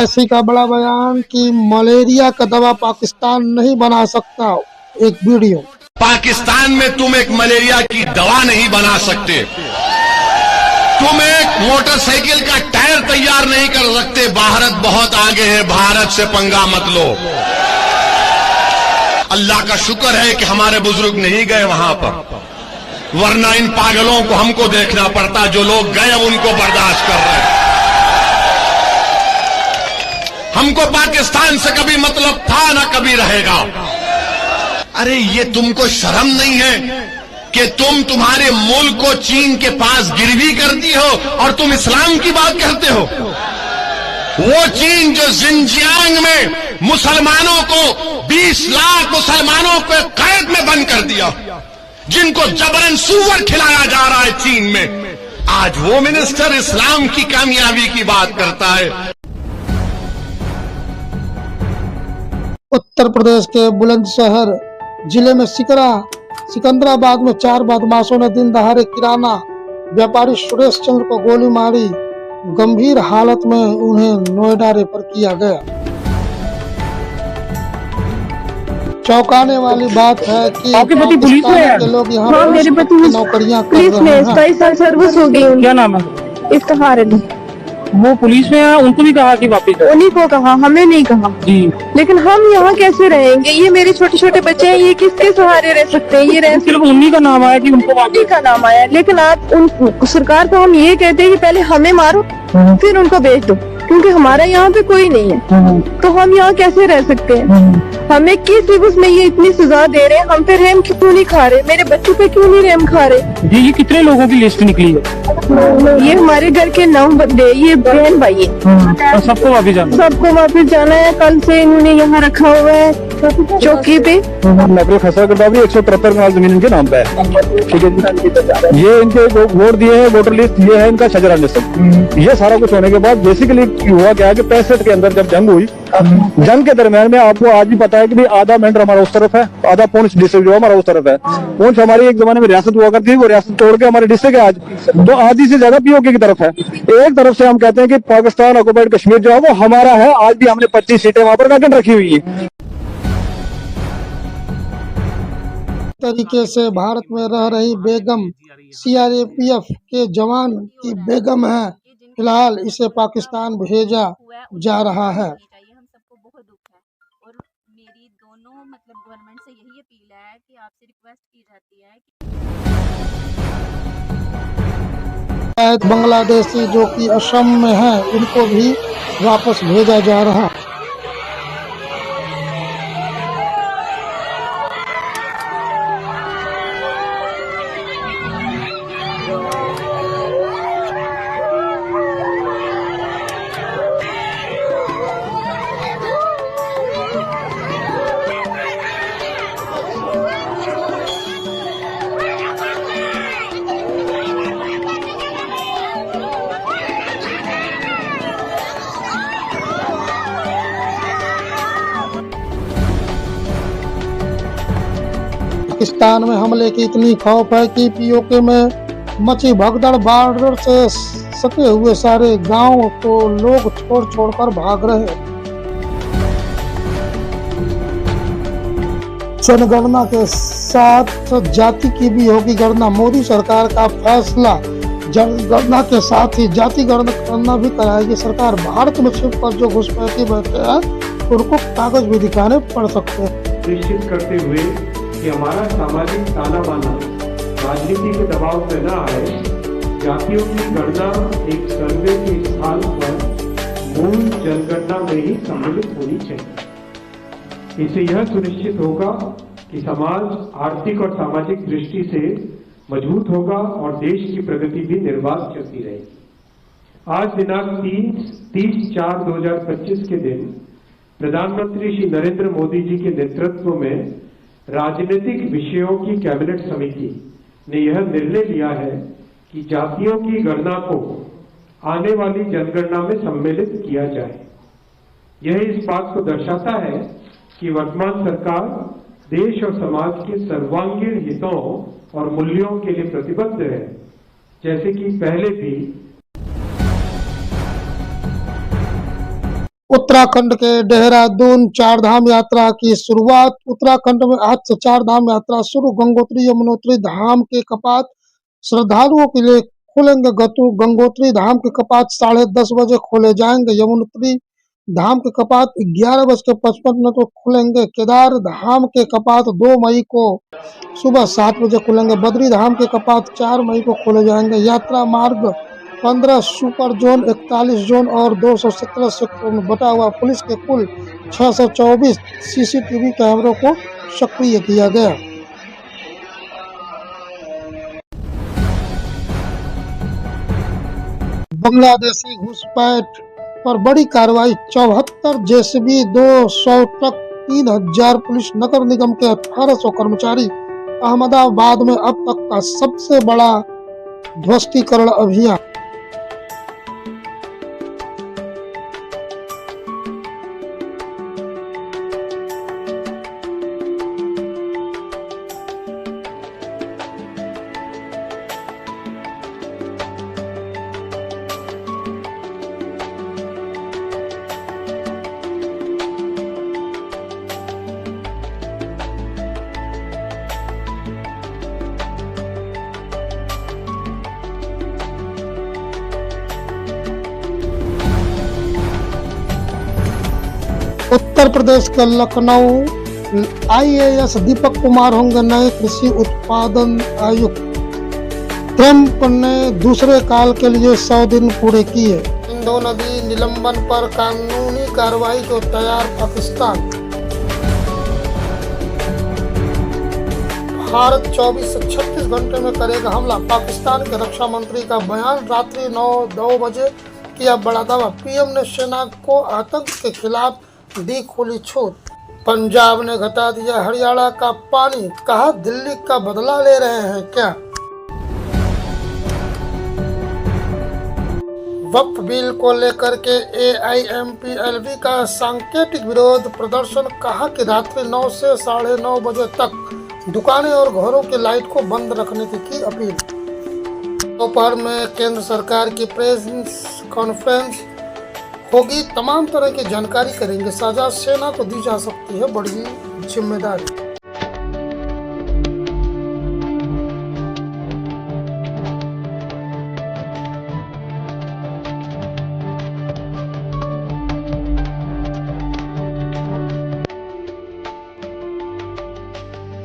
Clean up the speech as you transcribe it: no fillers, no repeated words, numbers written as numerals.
ओवैसी का बड़ा बयान कि मलेरिया का दवा पाकिस्तान नहीं बना सकता। एक वीडियो। पाकिस्तान में तुम एक मलेरिया की दवा नहीं बना सकते, तुम एक मोटरसाइकिल का टायर तैयार नहीं कर सकते। भारत बहुत आगे है, भारत से पंगा मत लो। अल्लाह का शुक्र है कि हमारे बुजुर्ग नहीं गए वहां पर, वरना इन पागलों को हमको देखना पड़ता। जो लोग गए उनको बर्दाश्त कर रहे हैं। हमको पाकिस्तान से कभी मतलब था ना कभी रहेगा। अरे ये तुमको शर्म नहीं है कि तुम तुम्हारे मुल्क को चीन के पास गिरवी करती हो और तुम इस्लाम की बात करते हो। वो चीन जो जिनजियांग में मुसलमानों को 20 लाख मुसलमानों को कैद में बंद कर दिया, जिनको जबरन सूअर खिलाया जा रहा है चीन में, आज वो मिनिस्टर इस्लाम की कामयाबी की बात करता है। उत्तर प्रदेश के बुलंदशहर जिले में सिकंदराबाद में 4 बदमाशों ने दिन दहाड़े किराना व्यापारी सुरेश चंद्र को गोली मारी। गंभीर हालत में उन्हें नोएडा रेफर किया गया। चौंकाने वाली बात है कि आपके पति पुलिस में है? के लोग यहाँ हाँ, मेरे पति नौकरियां कर पुलिस रहे में हैं। 27 साल सर्विस हो गई। क्या नाम है? इफ्तिखार अली। वो पुलिस में है, उनको भी कहा कि वापस जाओ? उन्हीं को कहा, हमें नहीं कहा जी। लेकिन हम यहाँ कैसे रहेंगे? ये मेरे छोटे छोटे बच्चे हैं, ये किसके सहारे रह सकते हैं? ये रह सिर्फ उन्हीं का नाम आया कि उनको वापस का नाम आया। लेकिन आप उन सरकार को हम ये कहते हैं कि पहले हमें मारो फिर उनको बेच दो, क्योंकि हमारा यहाँ पे कोई नहीं है। तो हम यहाँ कैसे रह सकते हैं? हमें किस उसमें ये इतनी सजा दे रहे हैं, हम पे रहम क्यों नहीं खा रहे? मेरे बच्चों पे क्यों नहीं रहम खा रहे? ये कितने लोगों की लिस्ट निकली है? ये हमारे घर के 9 बंदे, ये बहन भाई है। और सबको वापस जाना? सबको वापस जाना है। कल से इन्होंने यहाँ रखा हुआ है चौकी पे। नकल खसरा गिरदावरी 173 कनाल जमीन इनके नाम पे है। ठीक है जी। ये इनके वोट दिए हैं, वोटर लिस्ट ये है इनका शजरा निसब। ये सारा कुछ होने के बाद बेसिकली हुआ क्या है कि 65 के अंदर जब जंग हुई, जंग के दरमियान में आपको आज भी पता है कि आधा मेंढर हमारा उस तरफ है, आधा पुंछ डिस्ट्रिक्ट जो हमारा उस तरफ है। पुंछ हमारी एक जमाने में रियासत हुआ करती थी, वो रियासत तोड़ के हमारे डिस्ट्रिक्ट है आज, तो आधी से ज्यादा पीओके की तरफ है। एक तरफ से हम कहते हैं कि पाकिस्तान ऑक्युपाइड कश्मीर जो है वो हमारा है। आज भी हमने 25 सीटें वहां पर वैकेंट रखी हुई है। तरीके से भारत में रह रही बेगम सीआरपीएफ के जवान की बेगम है। फिलहाल इसे पाकिस्तान भेजा जा रहा है। हम सबको बहुत दुख है और मेरी दोनों गवर्नमेंट से यही अपील है कि आपसे रिक्वेस्ट की जाती है कि बांग्लादेशी जो कि असम में है, उनको भी वापस भेजा जा रहा है। पाकिस्तान में हमले की इतनी खौफ है कि पीओके में मची भगदड़, बॉर्डर से सटे हुए सारे गांव को लोग छोड़ कर भाग रहे। जनगणना के साथ जाति की भी होगी गणना। मोदी सरकार का फैसला, जनगणना के साथ ही जाति गणना भी कराएगी सरकार। भारत में छिप कर जो घुसपैठी बैठे हैं उनको कागज भी दिखाने पड़ सकते हैं। निश्चित करते हुए कि हमारा सामाजिक ताना बाना राजनीति के दबाव में न आए, जातियों की गणना एक सर्वे के स्थान पर मूल जनगणना में ही सम्मिलित होनी चाहिए। इससे यह सुनिश्चित होगा कि समाज आर्थिक और सामाजिक दृष्टि से मजबूत होगा और देश की प्रगति भी निर्बाध चलती रहेगी। आज दिनांक 30/4/2025 के दिन प्रधानमंत्री श्री नरेंद्र मोदी जी के नेतृत्व में राजनीतिक विषयों की कैबिनेट समिति ने यह निर्णय लिया है कि जातियों की गणना को आने वाली जनगणना में सम्मिलित किया जाए। यह इस बात को दर्शाता है कि वर्तमान सरकार देश और समाज के सर्वांगीण हितों और मूल्यों के लिए प्रतिबद्ध है, जैसे कि पहले भी उत्तराखंड के देहरादून चारधाम यात्रा की शुरुआत। उत्तराखंड में आज से चारधाम यात्रा शुरू। गंगोत्री यमुनोत्री धाम के कपाट श्रद्धालुओं के लिए खुलेंगे। गंगोत्री धाम के कपाट 10:30 बजे खोले जाएंगे। यमुनोत्री धाम के कपाट 11:55 पर खुलेंगे। केदार धाम के कपाट 2 मई को सुबह 7 बजे खुलेंगे। बद्री धाम के कपाट 4 मई को खोले जाएंगे। यात्रा मार्ग 15 सुपर जोन, 41 जोन और 217 सेक्टरों में बटा हुआ। पुलिस के कुल 624 सीसीटीवी कैमरों को सक्रिय किया गया। बांग्लादेशी घुसपैठ पर बड़ी कार्रवाई। 74 जेसीबी, 200 ट्रक, 3000 पुलिस, नगर निगम के 1800 कर्मचारी। अहमदाबाद में अब तक का सबसे बड़ा ध्वस्तीकरण अभियान। उत्तर प्रदेश के लखनऊ आईएएस दीपक कुमार होंगे नए कृषि उत्पादन आयुक्त। ट्रंप ने दूसरे काल के लिए 100 दिन पूरे किए। सिंधु नदी निलंबन पर कानूनी कार्रवाई को तैयार पाकिस्तान। भारत 24 से 36 घंटे में करेगा हमला। पाकिस्तान के रक्षा मंत्री का बयान। रात्रि 9-2 बजे किया बड़ा दावा। पीएम ने सेना को आतंक के खिलाफ दी खुली छूट। पंजाब ने घटा दिया हरियाणा का पानी। कहा दिल्ली का बदला ले रहे हैं क्या। वक्फ बिल को लेकर के एआईएमपीएलवी का सांकेतिक विरोध प्रदर्शन। कहा कि रात्रि 9 से 9:30 बजे तक दुकानें और घरों की लाइट को बंद रखने की अपील। दोपहर में केंद्र सरकार की प्रेस कॉन्फ्रेंस होगी। तमाम तरह की जानकारी करेंगे साझा। सेना को दी जा सकती है बड़ी जिम्मेदारी।